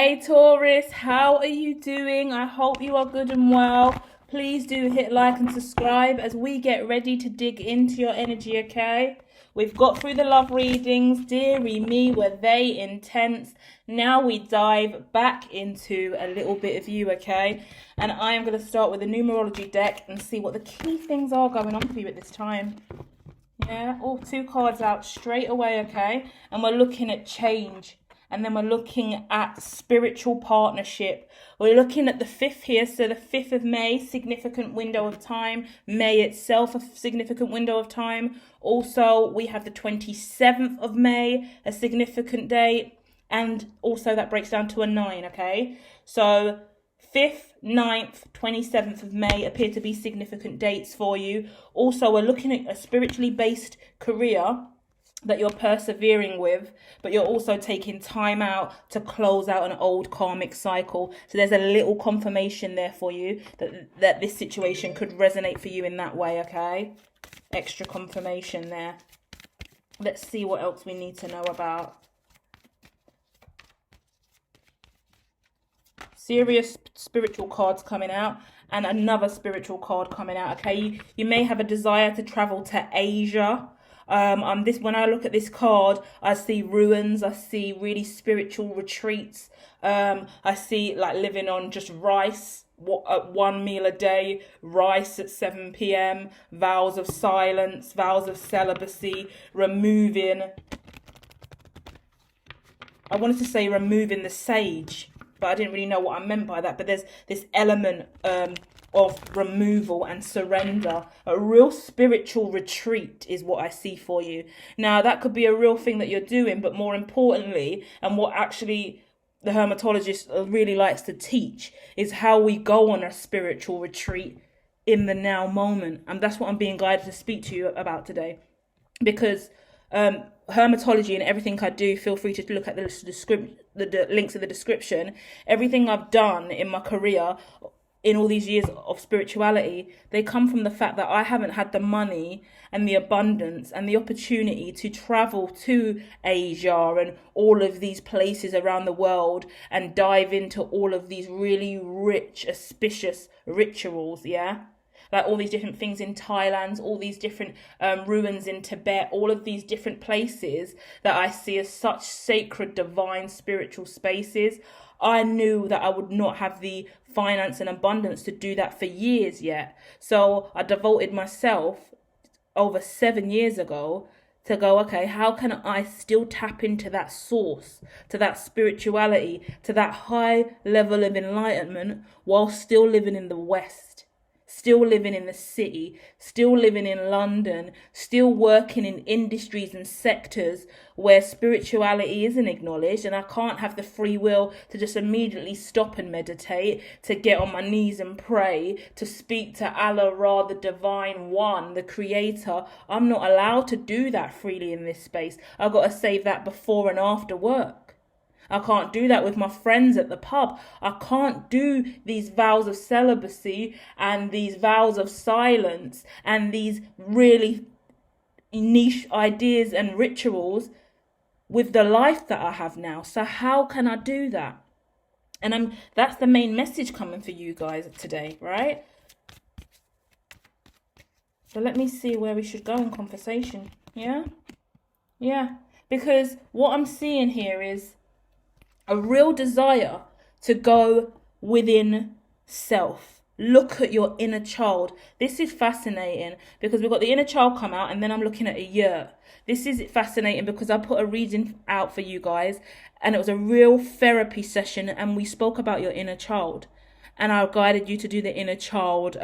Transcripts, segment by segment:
Hey Taurus, how are you doing? I hope you are good and well. Please do hit like and subscribe as we get ready to dig into your energy, okay? We've got through the love readings. Dearie me, were they intense. Now we dive back into a little bit of you, okay? And I am going to start with the numerology deck and see what the key things are going on for you at this time. Yeah, all 2 cards out straight away, okay? And we're looking at change. And then we're looking at spiritual partnership. We're looking at the 5th here. So the 5th of May, significant window of time. May itself, a significant window of time. Also, we have the 27th of May, a significant date. And also that breaks down to a 9, okay? So 5th, 9th, 27th of May appear to be significant dates for you. Also, we're looking at a spiritually based career that you're persevering with, but you're also taking time out to close out an old karmic cycle. So there's a little confirmation there for you that this situation could resonate for you in that way, okay? Extra confirmation there. Let's see what else we need to know about. Serious spiritual cards coming out and another spiritual card coming out, okay? You may have a desire to travel to Asia. When I look at this card, I see ruins, I see really spiritual retreats. I see like living on just rice, one meal a day, rice at 7 p.m, vows of silence, vows of celibacy, removing the sage, but I didn't really know what I meant by that. But there's this element of removal and surrender. A real spiritual retreat is what I see for you. Now, that could be a real thing that you're doing, but more importantly, and what actually the hermetologist really likes to teach, is how we go on a spiritual retreat in the now moment. And that's what I'm being guided to speak to you about today. Because hermetology and everything I do, feel free to look at the links in the description. Everything I've done in my career, in all these years of spirituality, they come from the fact that I haven't had the money and the abundance and the opportunity to travel to Asia and all of these places around the world and dive into all of these really rich, auspicious rituals, yeah? Like all these different things in Thailand, all these different ruins in Tibet, all of these different places that I see as such sacred, divine, spiritual spaces. I knew that I would not have the finance and abundance to do that for years yet. So I devoted myself over 7 years ago to go, okay, how can I still tap into that source, to that spirituality, to that high level of enlightenment while still living in the West? Still living in the city, still living in London, still working in industries and sectors where spirituality isn't acknowledged, and I can't have the free will to just immediately stop and meditate, to get on my knees and pray, to speak to Allah Ra, the Divine One, the Creator. I'm not allowed to do that freely in this space. I've got to save that before and after work. I can't do that with my friends at the pub. I can't do these vows of celibacy and these vows of silence and these really niche ideas and rituals with the life that I have now. So how can I do that? And that's the main message coming for you guys today, right? So let me see where we should go in conversation. Yeah? Because what I'm seeing here is a real desire to go within self. Look at your inner child. This is fascinating because we've got the inner child come out and then I'm looking at a year. This is fascinating because I put a reading out for you guys and it was a real therapy session and we spoke about your inner child. And I guided you to do the inner child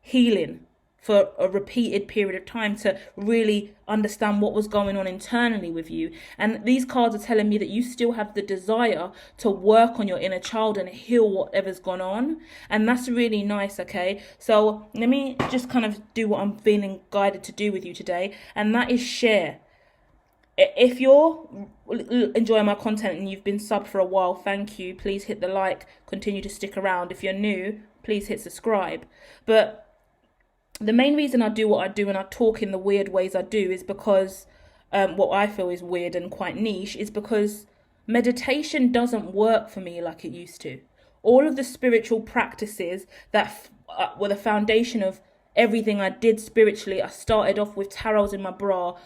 healing for a repeated period of time to really understand what was going on internally with you. And these cards are telling me that you still have the desire to work on your inner child and heal whatever's gone on. And that's really nice, okay? So let me just kind of do what I'm feeling guided to do with you today. And that is share. If you're enjoying my content and you've been subbed for a while, thank you. Please hit the like, continue to stick around. If you're new, please hit subscribe. But the main reason I do what I do and I talk in the weird ways I do is because what I feel is weird and quite niche is because meditation doesn't work for me like it used to. All of the spiritual practices that were the foundation of everything I did spiritually. I started off with tarots in my bra.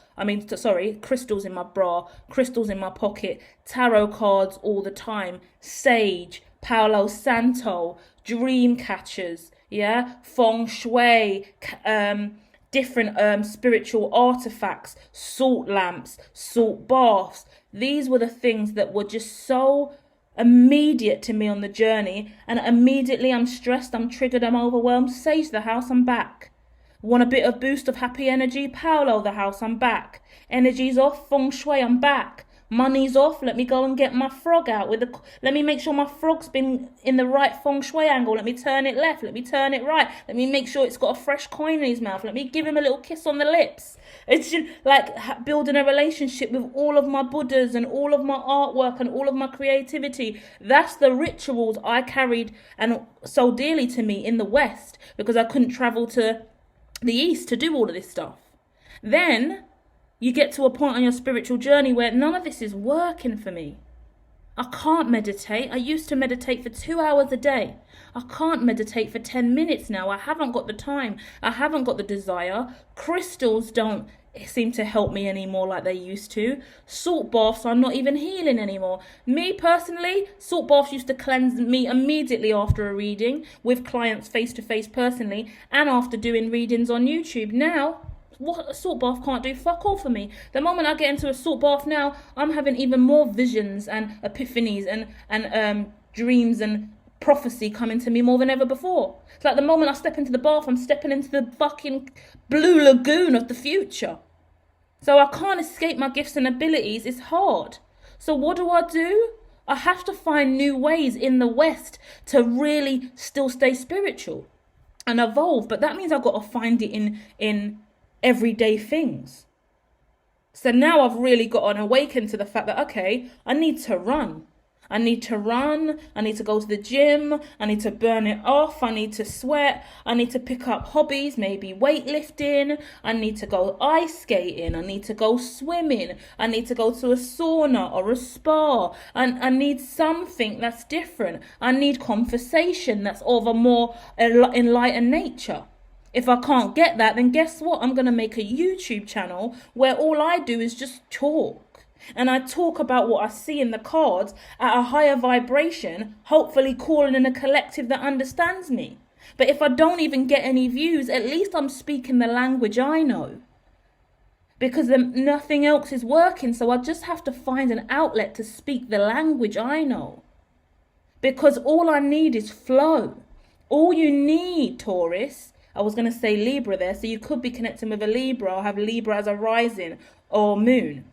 Crystals in my bra, crystals in my pocket, tarot cards all the time, sage, Palo Santo, dream catchers, yeah, feng shui, different spiritual artifacts, salt lamps, salt baths. These were the things that were just so immediate to me on the journey, and immediately I'm stressed, I'm triggered, I'm overwhelmed. Sage the house, I'm back. Want a bit of boost of happy energy? Paolo the house, I'm back. Energy's off, feng shui, I'm back. Money's off, let me go and get my frog out let me make sure my frog's been in the right feng shui angle. Let me turn it left, let me turn it right. Let me make sure it's got a fresh coin in his mouth. Let me give him a little kiss on the lips. It's just like building a relationship with all of my Buddhas and all of my artwork and all of my creativity. That's the rituals I carried and so dearly to me in the West, because I couldn't travel to the East to do all of this stuff. Then you get to a point on your spiritual journey where none of this is working for me. I can't meditate. I used to meditate for 2 hours a day. I can't meditate for 10 minutes now. I haven't got the time. I haven't got the desire. Crystals don't seem to help me anymore like they used to. Salt baths are not even healing anymore. Me personally, salt baths used to cleanse me immediately after a reading with clients face to face personally, and after doing readings on YouTube. Now, what a salt bath can't do fuck all for me. The moment I get into a salt bath now, I'm having even more visions and epiphanies and dreams and prophecy coming to me more than ever before. It's like the moment I step into the bath, I'm stepping into the fucking blue lagoon of the future. So I can't escape my gifts and abilities. It's hard. So what do? I have to find new ways in the West to really still stay spiritual and evolve. But that means I've got to find it in everyday things. So now I've really got an awaken to the fact that, okay, I need to run. I need to go to the gym, I need to burn it off, I need to sweat, I need to pick up hobbies, maybe weightlifting, I need to go ice skating, I need to go swimming, I need to go to a sauna or a spa, and I need something that's different. I need conversation that's of a more enlightened nature. If I can't get that, then guess what? I'm going to make a YouTube channel where all I do is just talk. And I talk about what I see in the cards at a higher vibration, hopefully calling in a collective that understands me. But if I don't even get any views, at least I'm speaking the language I know. Because nothing else is working, so I just have to find an outlet to speak the language I know. Because all I need is flow. All you need, Taurus, I was going to say Libra there, so you could be connecting with a Libra or have Libra as a rising or moon.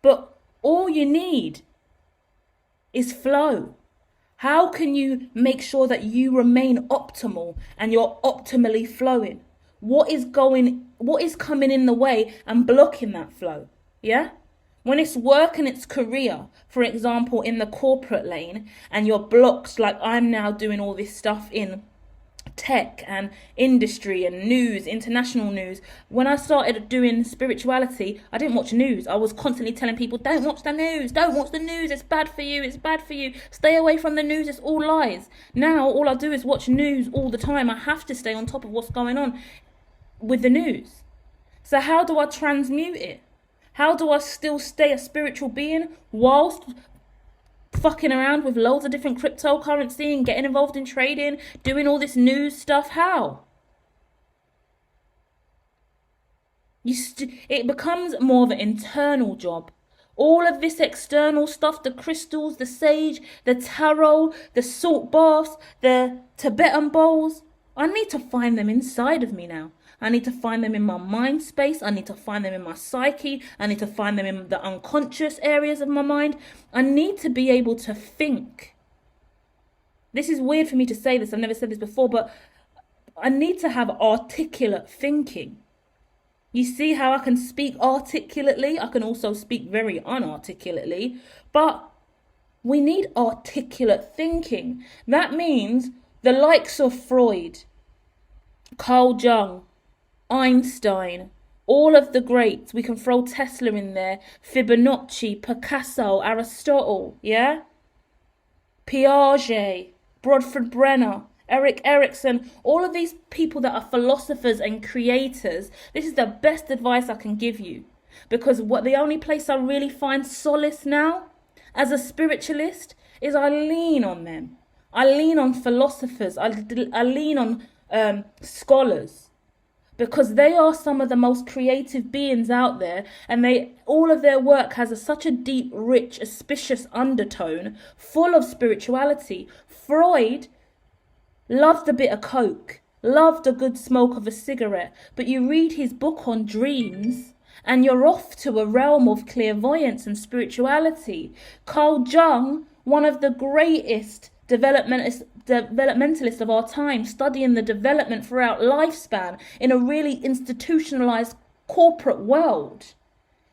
But all you need is flow. How can you make sure that you remain optimal and you're optimally flowing? What is coming in the way and blocking that flow? Yeah? When it's work and it's career, for example, in the corporate lane, and you're blocked, like I'm now doing all this stuff in tech and industry and news, international news. When I started doing spirituality, I didn't watch news. I was constantly telling people, don't watch the news, it's bad for you, stay away from the news, it's all lies. Now all I do is watch news all the time. I have to stay on top of what's going on with the news. So how do I transmute it? How do I still stay a spiritual being whilst fucking around with loads of different cryptocurrency and getting involved in trading, doing all this news stuff? How? It becomes more of an internal job. All of this external stuff, the crystals, the sage, the tarot, the salt baths, the Tibetan bowls, I need to find them inside of me now. I need to find them in my mind space. I need to find them in my psyche. I need to find them in the unconscious areas of my mind. I need to be able to think. This is weird for me to say this. I've never said this before, but I need to have articulate thinking. You see how I can speak articulately? I can also speak very unarticulately, but we need articulate thinking. That means the likes of Freud, Carl Jung, Einstein, All of the greats, we can throw Tesla in there, Fibonacci, Picasso, Aristotle, yeah? Piaget, Brodford Brenner, Erik Erikson, all of these people that are philosophers and creators. This is the best advice I can give you. Because the only place I really find solace now, as a spiritualist, is I lean on them. I lean on philosophers. I lean on scholars. Because they are some of the most creative beings out there, and all of their work has such a deep, rich, auspicious undertone, full of spirituality. Freud loved a bit of coke, loved a good smoke of a cigarette, but you read his book on dreams, and you're off to a realm of clairvoyance and spirituality. Carl Jung, one of the greatest developmentalists of our time, studying the development throughout lifespan in a really institutionalized corporate world.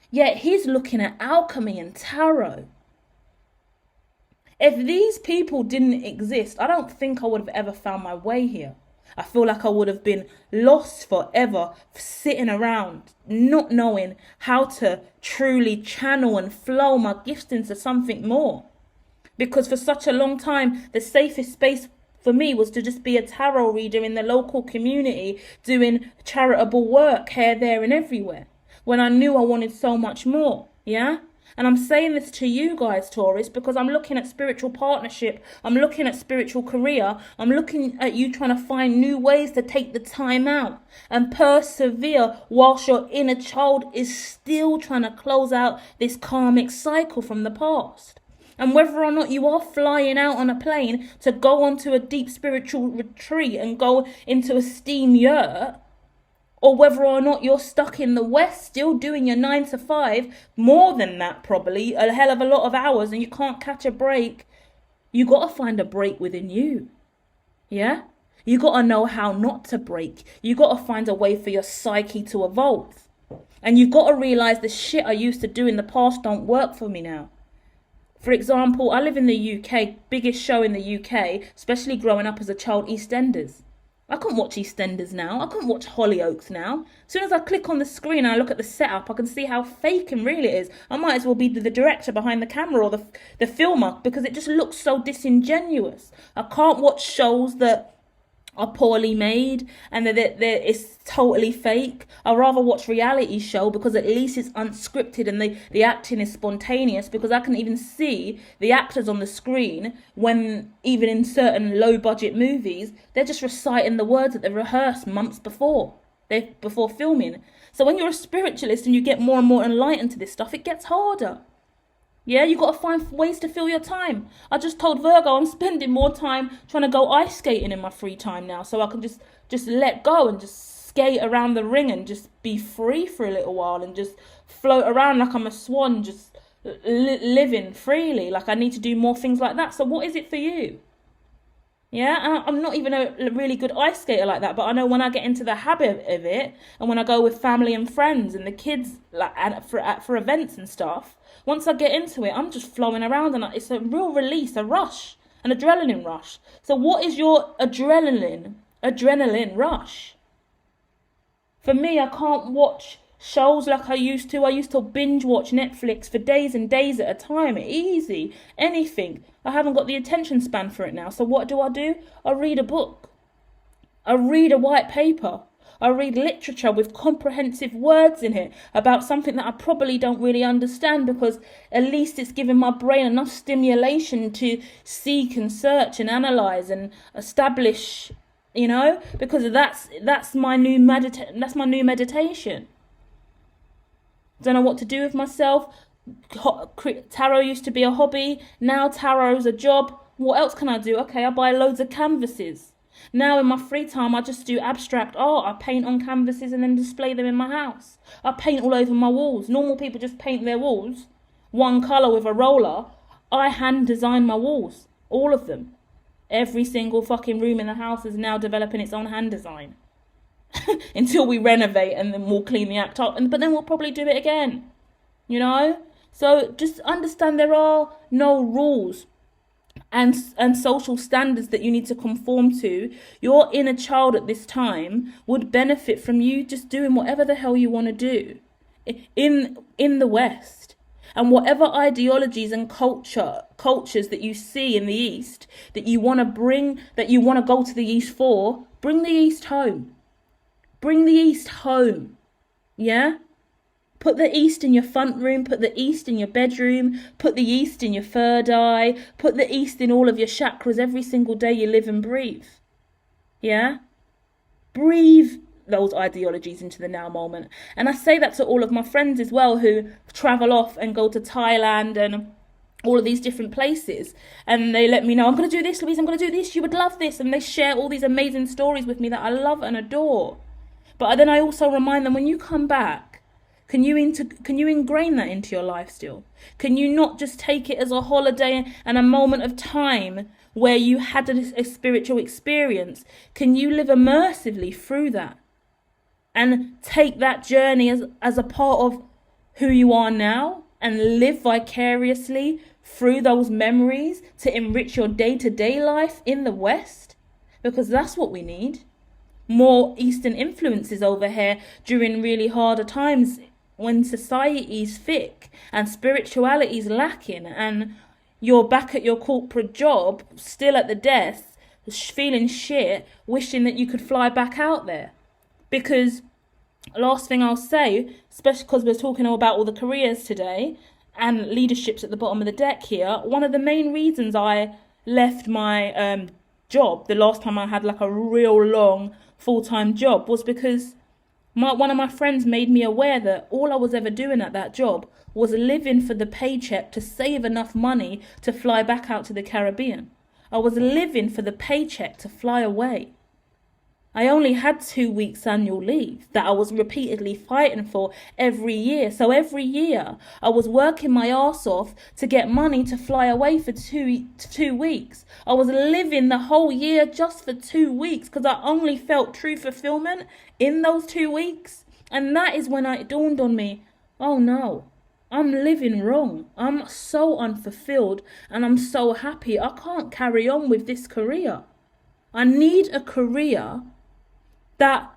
Yet he's looking at alchemy and tarot. If these people didn't exist, I don't think I would have ever found my way here. I feel like I would have been lost forever, sitting around, not knowing how to truly channel and flow my gifts into something more. Because for such a long time, the safest space for me was to just be a tarot reader in the local community, doing charitable work here, there, and everywhere, when I knew I wanted so much more, yeah? And I'm saying this to you guys, Taurus, because I'm looking at spiritual partnership, I'm looking at spiritual career, I'm looking at you trying to find new ways to take the time out and persevere whilst your inner child is still trying to close out this karmic cycle from the past. And whether or not you are flying out on a plane to go onto a deep spiritual retreat and go into a steam yurt, or whether or not you're stuck in the West still doing your 9 to 5, more than that probably, a hell of a lot of hours, and you can't catch a break, you got to find a break within you. Yeah? You got to know how not to break. You got to find a way for your psyche to evolve. And you've got to realize the shit I used to do in the past don't work for me now. For example, I live in the UK, biggest show in the UK, especially growing up as a child, EastEnders. I can't watch EastEnders now. I can't watch Hollyoaks now. As soon as I click on the screen and I look at the setup, I can see how fake and real it is. I might as well be the director behind the camera or the filmer, because it just looks so disingenuous. I can't watch shows that are poorly made and that it's totally fake. I'd rather watch reality show because at least it's unscripted and the acting is spontaneous, because I can even see the actors on the screen when, even in certain low budget movies, they're just reciting the words that they rehearsed months before filming. So when you're a spiritualist and you get more and more enlightened to this stuff, it gets harder. Yeah, you got to find ways to fill your time. I just told Virgo I'm spending more time trying to go ice skating in my free time now, so I can just let go and just skate around the ring and just be free for a little while and just float around like I'm a swan, just living freely. Like I need to do more things like that. So what is it for you? Yeah, I'm not even a really good ice skater like that, but I know when I get into the habit of it, and when I go with family and friends and the kids, like for events and stuff, once I get into it, I'm just flowing around, and it's a real release, a rush, an adrenaline rush. So what is your adrenaline rush? For me, I can't watch shows like I used to. I used to binge watch Netflix for days and days at a time. Easy, anything. I haven't got the attention span for it now. So what do? I read a book. I read a white paper. I read literature with comprehensive words in it about something that I probably don't really understand, because at least it's giving my brain enough stimulation to seek and search and analyze and establish, because that's my new meditation. Don't know what to do with myself. Tarot used to be a hobby. Now tarot's a job. What else can I do? Okay, I buy loads of canvases. Now in my free time, I just do abstract art. I paint on canvases and then display them in my house. I paint all over my walls. Normal people just paint their walls one colour with a roller. I hand design my walls. All of them. Every single fucking room in the house is now developing its own hand design. Until we renovate, and then we'll clean the act up. But then we'll probably do it again. So just understand there are no rules. and social standards that you need to conform to, your inner child at this time would benefit from you just doing whatever the hell you want to do in the West. And whatever ideologies and cultures that you see in the East that you want to bring, that you want to go to the East for, bring the East home. Bring the East home. Yeah? Put the East in your front room, put the East in your bedroom, put the East in your third eye, put the East in all of your chakras every single day you live and breathe. Yeah? Breathe those ideologies into the now moment. And I say that to all of my friends as well who travel off and go to Thailand and all of these different places. And they let me know, I'm going to do this, Louise, I'm going to do this, you would love this. And they share all these amazing stories with me that I love and adore. But then I also remind them, when you come back, can you ingrain that into your life still? Can you not just take it as a holiday and a moment of time where you had a spiritual experience? Can you live immersively through that and take that journey as a part of who you are now and live vicariously through those memories to enrich your day-to-day life in the West? Because that's what we need. More Eastern influences over here during really harder times, when society's thick and spirituality's lacking and you're back at your corporate job, still at the desk, feeling shit, wishing that you could fly back out there. Because, last thing I'll say, especially because we're talking all about all the careers today and leaderships at the bottom of the deck here, one of the main reasons I left my job, the last time I had like a real long full-time job, was because one of my friends made me aware that all I was ever doing at that job was living for the paycheck to save enough money to fly back out to the Caribbean. I was living for the paycheck to fly away. I only had 2 weeks annual leave that I was repeatedly fighting for every year. So every year I was working my arse off to get money to fly away for 2 weeks. I was living the whole year just for 2 weeks because I only felt true fulfillment in those 2 weeks. And that is when it dawned on me, oh no, I'm living wrong. I'm so unfulfilled and I'm so happy. I can't carry on with this career. I need a career that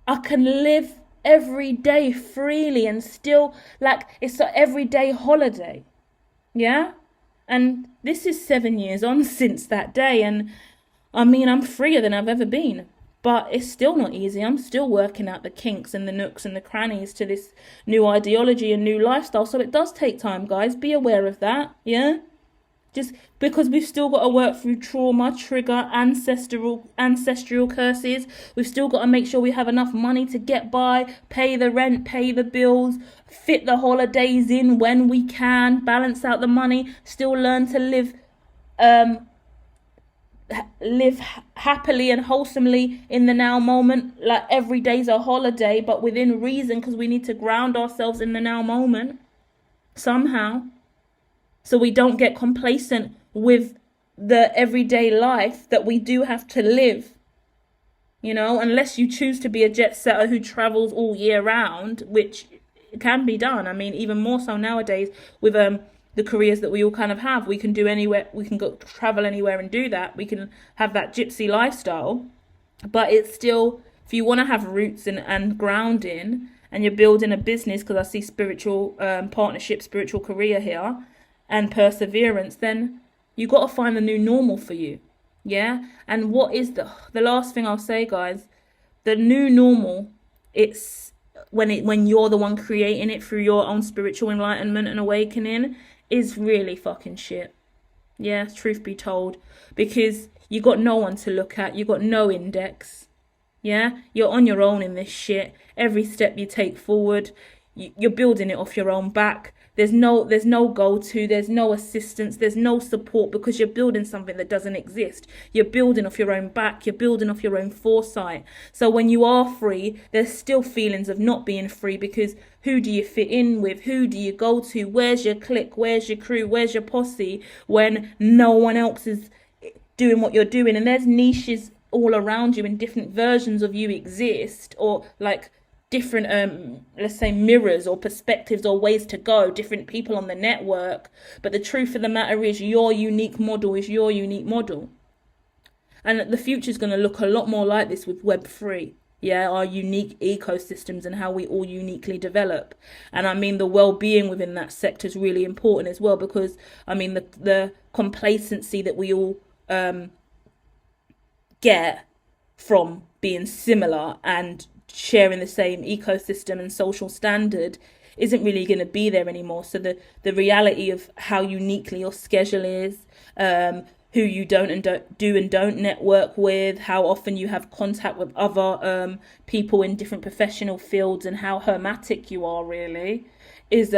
I can live every day freely and still, like, it's an everyday holiday. Yeah? And this is 7 years on since that day. And I mean, I'm freer than I've ever been. But it's still not easy. I'm still working out the kinks and the nooks and the crannies to this new ideology and new lifestyle. So it does take time, guys. Be aware of that. Yeah? Just because we've still got to work through trauma, trigger, ancestral curses. We've still got to make sure we have enough money to get by, pay the rent, pay the bills, fit the holidays in when we can, balance out the money, still learn to live happily and wholesomely in the now moment. Like every day's a holiday, but within reason, because we need to ground ourselves in the now moment somehow. So we don't get complacent with the everyday life that we do have to live. You know, unless you choose to be a jet setter who travels all year round, which can be done. I mean, even more so nowadays with the careers that we all kind of have. We can do anywhere, we can go travel anywhere and do that. We can have that gypsy lifestyle. But it's still, if you want to have roots and grounding and you're building a business, because I see spiritual partnership, spiritual career here, and perseverance, then you got to find the new normal for you. Yeah? And what is the last thing I'll say, guys, the new normal, it's when you're the one creating it through your own spiritual enlightenment and awakening, is really fucking shit. Yeah, truth be told. Because you got no one to look at, you got no index. Yeah? You're on your own in this shit. Every step you take forward, you're building it off your own back. There's no go-to, there's no assistance, there's no support, because you're building something that doesn't exist. You're building off your own back, you're building off your own foresight. So when you are free, there's still feelings of not being free, because who do you fit in with? Who do you go to? Where's your clique? Where's your crew? Where's your posse when no one else is doing what you're doing? And there's niches all around you and different versions of you exist, or like different let's say mirrors or perspectives or ways to go, different people on the network, but the truth of the matter is your unique model is your unique model. And the future is going to look a lot more like this with Web3. Yeah, our unique ecosystems and how we all uniquely develop. And I mean, the well-being within that sector is really important as well, because I mean, the complacency that we all get from being similar and sharing the same ecosystem and social standard isn't really going to be there anymore. So the reality of how uniquely your schedule is, who you don't and don't network with, how often you have contact with other people in different professional fields, and how hermetic you are really is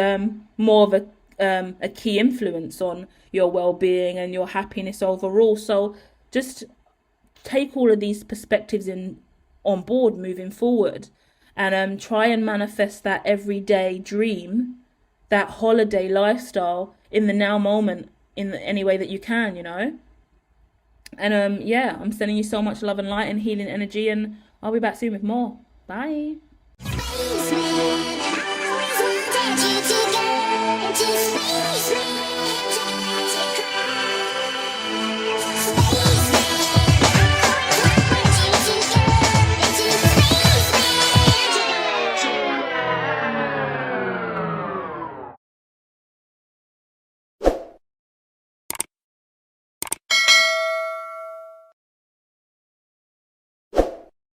more of a key influence on your well-being and your happiness overall. So just take all of these perspectives on board moving forward, and try and manifest that everyday dream, that holiday lifestyle in the now moment in any way that you can, you know. And yeah, I'm sending you so much love and light and healing energy, and I'll be back soon with more. Bye.